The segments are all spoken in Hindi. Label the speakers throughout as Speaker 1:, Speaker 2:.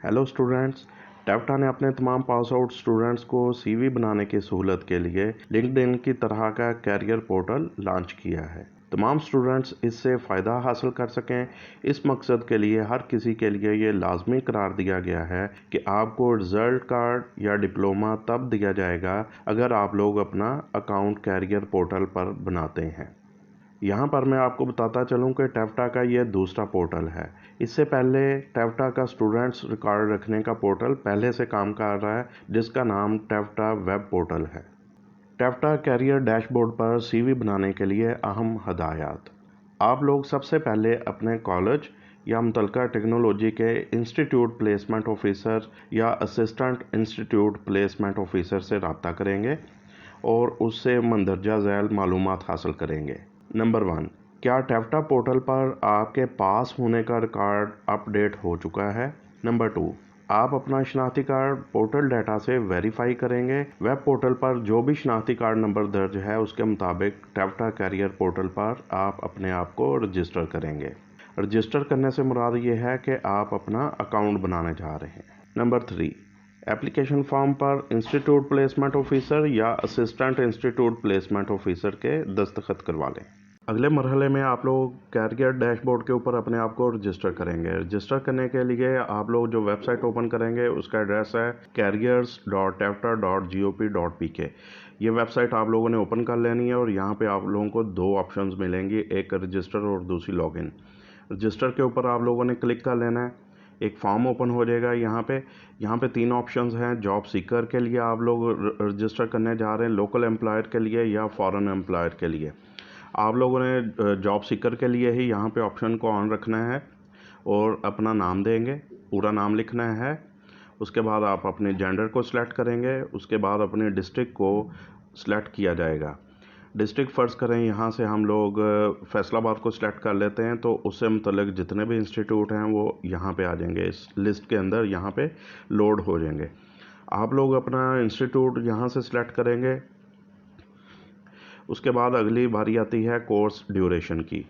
Speaker 1: Hello students. टेफ्टा ने अपने तमाम पास आउट स्टूडेंट्स को सीवी बनाने की सहूलत के लिए लिंक्डइन की तरह का कैरियर पोर्टल लॉन्च किया है। तमाम स्टूडेंट्स इससे फ़ायदा हासिल कर सकें, इस मकसद के लिए हर किसी के लिए ये लाजमी करार दिया गया है कि आपको रिज़ल्ट कार्ड या डिप्लोमा तब दिया जाएगा अगर आप लोग अपना अकाउंट कैरियर पोर्टल पर बनाते हैं। यहाँ पर मैं आपको बताता चलूँ कि टेफ्टा का ये दूसरा पोर्टल है। इससे पहले टेफ्टा का स्टूडेंट्स रिकॉर्ड रखने का पोर्टल पहले से काम कर रहा है, जिसका नाम टेफ्टा वेब पोर्टल है। टेफ्टा कैरियर डैशबोर्ड पर सीवी बनाने के लिए अहम हदायत। आप लोग सबसे पहले अपने कॉलेज या मुतलका टेक्नोलॉजी के इंस्टीट्यूट प्लेसमेंट ऑफिसर या असिस्टेंट इंस्टीट्यूट प्लेसमेंट ऑफिसर से रब्ता करेंगे और उससे मंदरजा झैल मालूमात हासिल करेंगे। नंबर 1, क्या टेफ्टा पोर्टल पर आपके पास होने का रिकॉर्ड अपडेट हो चुका है? नंबर 2, आप अपना शनाख्ती कार्ड पोर्टल डाटा से वेरीफाई करेंगे। वेब पोर्टल पर जो भी शनाख्ती कार्ड नंबर दर्ज है उसके मुताबिक टेफ्टा कैरियर पोर्टल पर आप अपने आप को रजिस्टर करेंगे। रजिस्टर करने से मुराद ये है कि आप अपना अकाउंट बनाने जा रहे हैं। नंबर 3, एप्लीकेशन फॉर्म पर इंस्टीट्यूट प्लेसमेंट ऑफिसर या असिस्टेंट इंस्टीट्यूट प्लेसमेंट ऑफिसर के दस्तखत करवा लें। अगले मरहले में आप लोग कैरियर डैशबोर्ड के ऊपर अपने आप को रजिस्टर करेंगे। रजिस्टर करने के लिए आप लोग जो वेबसाइट ओपन करेंगे उसका एड्रेस है careers.tefta.gop.pk। ये वेबसाइट आप लोगों ने ओपन कर लेनी है और यहाँ पे आप लोगों को दो ऑप्शंस मिलेंगी, एक रजिस्टर और दूसरी लॉगिन। रजिस्टर के ऊपर आप लोगों ने क्लिक कर लेना है, एक फॉर्म ओपन हो जाएगा। यहाँ पे 3 ऑप्शंस हैं। जॉब सीकर के लिए आप लोग रजिस्टर करने जा रहे हैं, लोकल एम्प्लॉयर के लिए या फॉरेन एम्प्लॉयर के लिए। आप लोगों ने जॉब सीकर के लिए ही यहाँ पे ऑप्शन को ऑन रखना है और अपना नाम देंगे, पूरा नाम लिखना है। उसके बाद आप अपने जेंडर को सिलेक्ट करेंगे। उसके बाद अपने डिस्ट्रिक्ट को सिलेक्ट किया जाएगा। डिस्ट्रिक्ट फ़र्ज़ करें यहाँ से हम लोग फैसलाबाद को सिलेक्ट कर लेते हैं, तो उससे मुतल्लिक जितने भी इंस्टीट्यूट हैं वो यहाँ पे आ जाएंगे, इस लिस्ट के अंदर यहाँ पे लोड हो जाएंगे। आप लोग अपना इंस्टीट्यूट यहाँ से सिलेक्ट करेंगे। उसके बाद अगली बारी आती है कोर्स ड्यूरेशन की।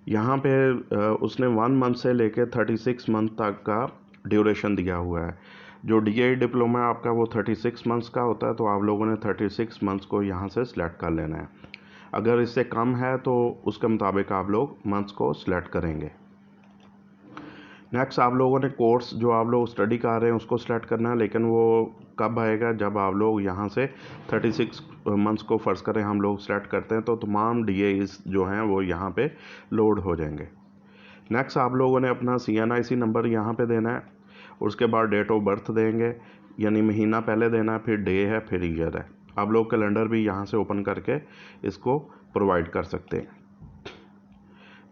Speaker 1: यहाँ पे उसने 1 मंथ से लेकर 36 मंथ तक का ड्यूरेशन दिया हुआ है। जो DAE डिप्लोमा आपका वो 36 मंथ्स का होता है, तो आप लोगों ने 36 मंथ्स को यहाँ से सिलेक्ट कर लेना है। अगर इससे कम है तो उसके मुताबिक आप लोग मंथ्स को सिलेक्ट करेंगे। नेक्स्ट आप लोगों ने कोर्स जो आप लोग स्टडी कर रहे हैं उसको सिलेक्ट करना है, लेकिन वो कब आएगा जब आप लोग यहाँ से 36 मंथ्स को फ़र्ज़ करें हम लोग सिलेक्ट करते हैं, तो तमाम DAEs जो हैं वो यहाँ पे लोड हो जाएंगे। नेक्स्ट आप लोगों ने अपना CNIC नंबर यहाँ पे देना है। उसके बाद डेट ऑफ बर्थ देंगे, यानी महीना पहले देना है, फिर डे है, फिर ईयर है। आप लोग कैलेंडर भी यहाँ से ओपन करके इसको प्रोवाइड कर सकते हैं।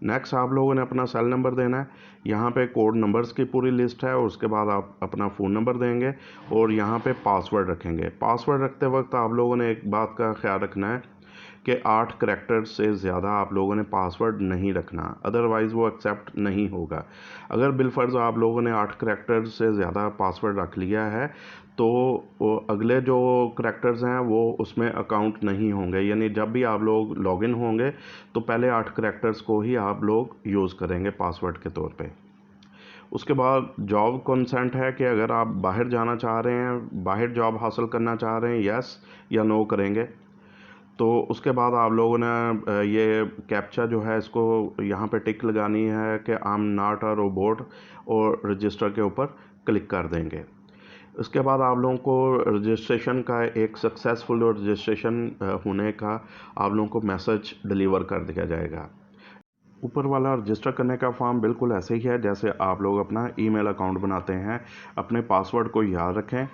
Speaker 1: नेक्स्ट आप लोगों ने अपना सेल नंबर देना है। यहाँ पे कोड नंबर्स की पूरी लिस्ट है। उसके बाद आप अपना फ़ोन नंबर देंगे और यहाँ पे पासवर्ड रखेंगे। पासवर्ड रखते वक्त आप लोगों ने एक बात का ख्याल रखना है कि 8 करैक्टर से ज़्यादा आप लोगों ने पासवर्ड नहीं रखना, अदरवाइज़ वो एक्सेप्ट नहीं होगा। अगर बिलफर्ज आप लोगों ने 8 करैक्टर से ज़्यादा पासवर्ड रख लिया है तो वो अगले जो करैक्टर्स हैं वो उसमें अकाउंट नहीं होंगे, यानी जब भी आप लोग लॉगिन होंगे तो पहले 8 करैक्टर्स को ही आप लोग यूज़ करेंगे पासवर्ड के तौर पे। उसके बाद जॉब कंसेंट है कि अगर आप बाहर जाना चाह रहे हैं, बाहर जॉब हासिल करना चाह रहे हैं, यस या नो करेंगे। तो उसके बाद आप लोगों ने ये कैप्चा जो है इसको यहाँ पे टिक लगानी है कि I am not a robot और रजिस्टर के ऊपर क्लिक कर देंगे। उसके बाद आप लोगों को रजिस्ट्रेशन का एक सक्सेसफुल रजिस्ट्रेशन होने का आप लोगों को मैसेज डिलीवर कर दिया जाएगा। ऊपर वाला रजिस्टर करने का फॉर्म बिल्कुल ऐसे ही है जैसे आप लोग अपना ईमेल अकाउंट बनाते हैं। अपने पासवर्ड को याद रखें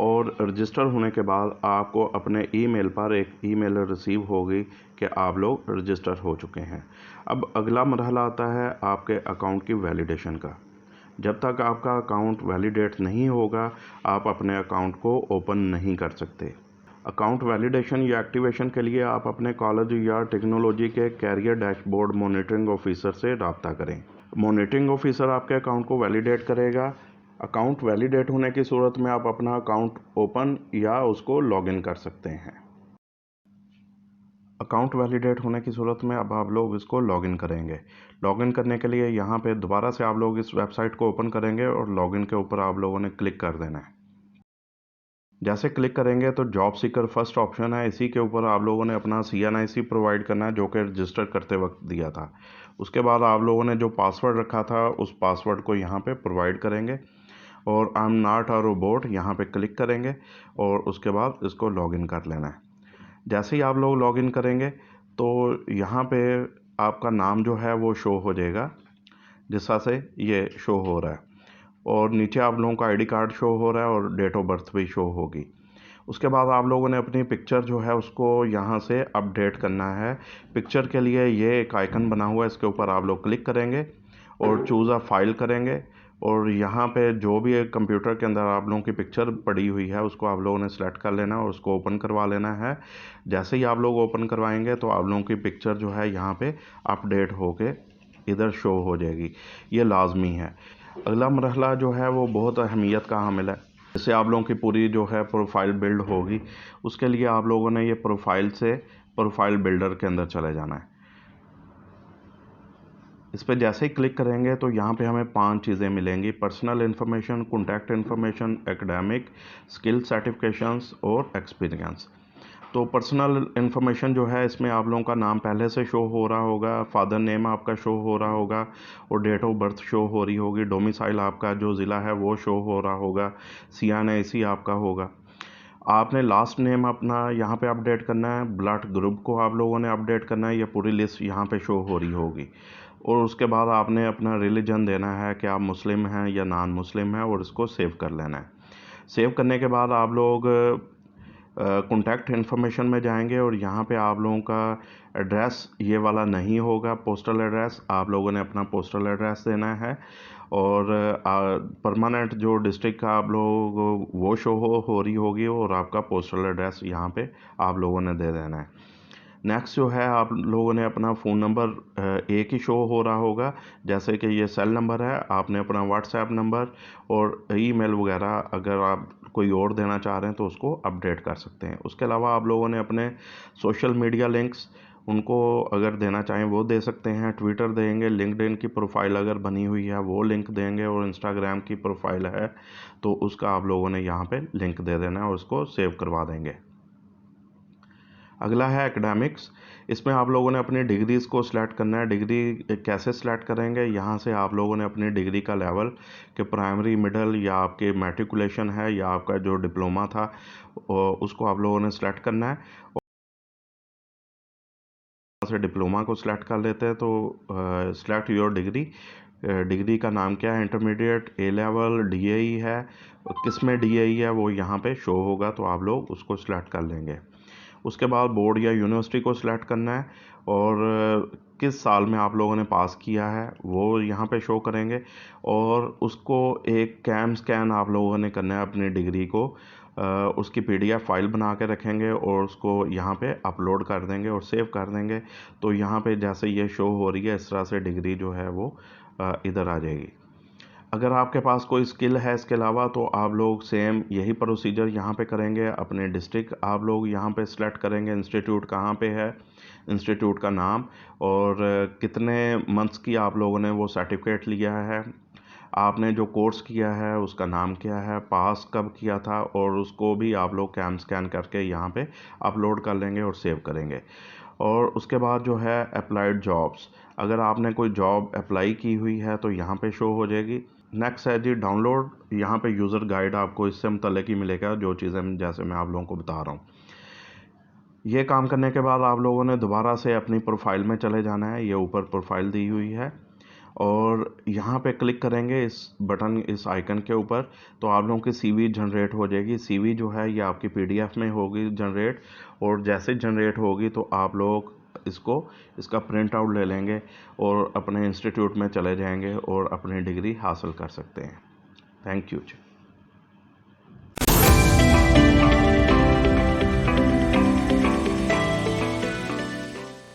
Speaker 1: और रजिस्टर होने के बाद आपको अपने ईमेल पर एक ईमेल रिसीव होगी कि आप लोग रजिस्टर हो चुके हैं। अब अगला मरहला आता है आपके अकाउंट की वैलिडेशन का। जब तक आपका अकाउंट वैलिडेट नहीं होगा आप अपने अकाउंट को ओपन नहीं कर सकते। अकाउंट वैलिडेशन या एक्टिवेशन के लिए आप अपने कॉलेज या टेक्नोलॉजी के कैरियर डैशबोर्ड मॉनिटरिंग ऑफिसर से रब्ता करें। मॉनिटरिंग ऑफिसर आपके अकाउंट को वैलिडेट करेगा। अकाउंट वैलिडेट होने की सूरत में आप अपना अकाउंट ओपन या उसको लॉगिन कर सकते हैं। अकाउंट वैलिडेट होने की सूरत में अब आप लोग इसको लॉगिन करेंगे। लॉगिन करने के लिए यहाँ पे दोबारा से आप लोग इस वेबसाइट को ओपन करेंगे और लॉगिन के ऊपर आप लोगों ने क्लिक कर देना है। जैसे क्लिक करेंगे तो जॉब सीकर फर्स्ट ऑप्शन है, इसी के ऊपर आप लोगों ने अपना CNIC प्रोवाइड करना है जो कि रजिस्टर करते वक्त दिया था। उसके बाद आप लोगों ने जो पासवर्ड रखा था उस पासवर्ड को यहाँ पे प्रोवाइड करेंगे और I am not a robot यहाँ पे क्लिक करेंगे और उसके बाद इसको लॉगिन कर लेना है। जैसे ही आप लोग लॉगिन करेंगे तो यहाँ पे आपका नाम जो है वो शो हो जाएगा, जिस तरह से ये शो हो रहा है, और नीचे आप लोगों का आईडी कार्ड शो हो रहा है और डेट ऑफ बर्थ भी शो होगी। उसके बाद आप लोगों ने अपनी पिक्चर जो है उसको यहाँ से अपडेट करना है। पिक्चर के लिए ये एक आइकन बना हुआ है, इसके ऊपर आप लोग क्लिक करेंगे और चूज़ अ फाइल करेंगे और यहाँ पे जो भी एक कंप्यूटर के अंदर आप लोगों की पिक्चर पड़ी हुई है उसको आप लोगों ने सेलेक्ट कर लेना और उसको ओपन करवा लेना है। जैसे ही आप लोग ओपन करवाएंगे तो आप लोगों की पिक्चर जो है यहाँ पे अपडेट होके इधर शो हो जाएगी, ये लाजमी है। अगला मरहला जो है वो बहुत अहमियत का हामिल है। जैसे आप लोगों की पूरी जो है प्रोफाइल बिल्ड होगी, उसके लिए आप लोगों ने ये प्रोफाइल से प्रोफाइल बिल्डर के अंदर चले जाना है। इस पर जैसे ही क्लिक करेंगे तो यहाँ पे हमें 5 चीज़ें मिलेंगी: personal information, contact information, academic, skill certifications और एक्सपीरियंस। तो पर्सनल इन्फॉर्मेशन जो है इसमें आप लोगों का नाम पहले से शो हो रहा होगा, फादर नेम आपका शो हो रहा होगा और डेट ऑफ बर्थ शो हो रही होगी, डोमिसाइल आपका जो ज़िला है वो शो हो रहा होगा, CNIC आपका होगा। आपने लास्ट नेम अपना यहाँ पे अपडेट करना है, ब्लड ग्रुप को आप लोगों ने अपडेट करना है, ये पूरी लिस्ट यहाँ पे शो हो रही होगी। और उसके बाद आपने अपना रिलीजन देना है कि आप मुस्लिम हैं या नॉन मुस्लिम हैं और इसको सेव कर लेना है। सेव करने के बाद आप लोग कॉन्टैक्ट इन्फॉर्मेशन में जाएंगे और यहाँ पे आप लोगों का एड्रेस ये वाला नहीं होगा, पोस्टल एड्रेस आप लोगों ने अपना पोस्टल एड्रेस देना है और परमानेंट जो डिस्ट्रिक्ट का आप लोग वो शो हो रही होगी और आपका पोस्टल एड्रेस यहाँ पे आप लोगों ने दे देना है। नेक्स्ट जो है आप लोगों ने अपना फ़ोन नंबर एक ही शो हो रहा होगा, जैसे कि ये सेल नंबर है, आपने अपना व्हाट्सएप नंबर और ईमेल वगैरह अगर आप कोई और देना चाह रहे हैं तो उसको अपडेट कर सकते हैं। उसके अलावा आप लोगों ने अपने सोशल मीडिया लिंक्स उनको अगर देना चाहें वो दे सकते हैं, ट्विटर देंगे, लिंक्डइन की प्रोफाइल अगर बनी हुई है वो लिंक देंगे और इंस्टाग्राम की प्रोफाइल है तो उसका आप लोगों ने यहाँ पे लिंक दे देना है और उसको सेव करवा देंगे। अगला है एकेडमिक्स। इसमें आप लोगों ने अपनी डिग्रीज़ को सिलेक्ट करना है। डिग्री कैसे सिलेक्ट करेंगे, यहाँ से आप लोगों ने अपनी डिग्री का लेवल कि प्राइमरी, मिडल या आपके मैट्रिकुलेशन है या आपका जो डिप्लोमा था उसको आप लोगों ने सिलेक्ट करना है। और से डिप्लोमा को सिलेक्ट कर लेते हैं तो सिलेक्ट योर डिग्री। डिग्री का नाम क्या है, इंटरमीडिएट, ए लेवल, DAE है, किस में DAE है वो यहाँ पे शो होगा तो आप लोग उसको सिलेक्ट कर लेंगे। उसके बाद बोर्ड या यूनिवर्सिटी को सिलेक्ट करना है और किस साल में आप लोगों ने पास किया है वो यहाँ पे शो करेंगे और उसको एक कैम स्कैन आप लोगों ने करना है अपनी डिग्री को, उसकी PDF फाइल बना के रखेंगे और उसको यहाँ पे अपलोड कर देंगे और सेव कर देंगे। तो यहाँ पे जैसे ये शो हो रही है इस तरह से डिग्री जो है वो इधर आ जाएगी। अगर आपके पास कोई स्किल है इसके अलावा तो आप लोग सेम यही प्रोसीजर यहाँ पे करेंगे। अपने डिस्ट्रिक्ट आप लोग यहाँ पे सिलेक्ट करेंगे, इंस्टीट्यूट कहाँ पे है, इंस्टीट्यूट का नाम और कितने मंथ्स की आप लोगों ने वो सर्टिफिकेट लिया है, आपने जो कोर्स किया है उसका नाम क्या है, पास कब किया था और उसको भी आप लोग कैम स्कैन करके यहाँ पे अपलोड कर लेंगे और सेव करेंगे। और उसके बाद जो है अप्लाइड जॉब्स, अगर आपने कोई जॉब अप्लाई की हुई है तो यहाँ पे शो हो जाएगी। नेक्स्ट है जी डाउनलोड। यहाँ पे यूज़र गाइड आपको इससे मुतल्लिक ही मिलेगा, जो चीज़ें जैसे मैं आप लोगों को बता रहा हूँ। ये काम करने के बाद आप लोगों ने दोबारा से अपनी प्रोफाइल में चले जाना है। ये ऊपर प्रोफाइल दी हुई है और यहाँ पे क्लिक करेंगे इस बटन, इस आइकन के ऊपर, तो आप लोगों की CV जनरेट हो जाएगी। CV जो है ये आपकी PDF में होगी जनरेट और जैसे जनरेट होगी तो आप लोग इसका प्रिंट आउट ले लेंगे और अपने इंस्टीट्यूट में चले जाएंगे और अपनी डिग्री हासिल कर सकते हैं। Thank you.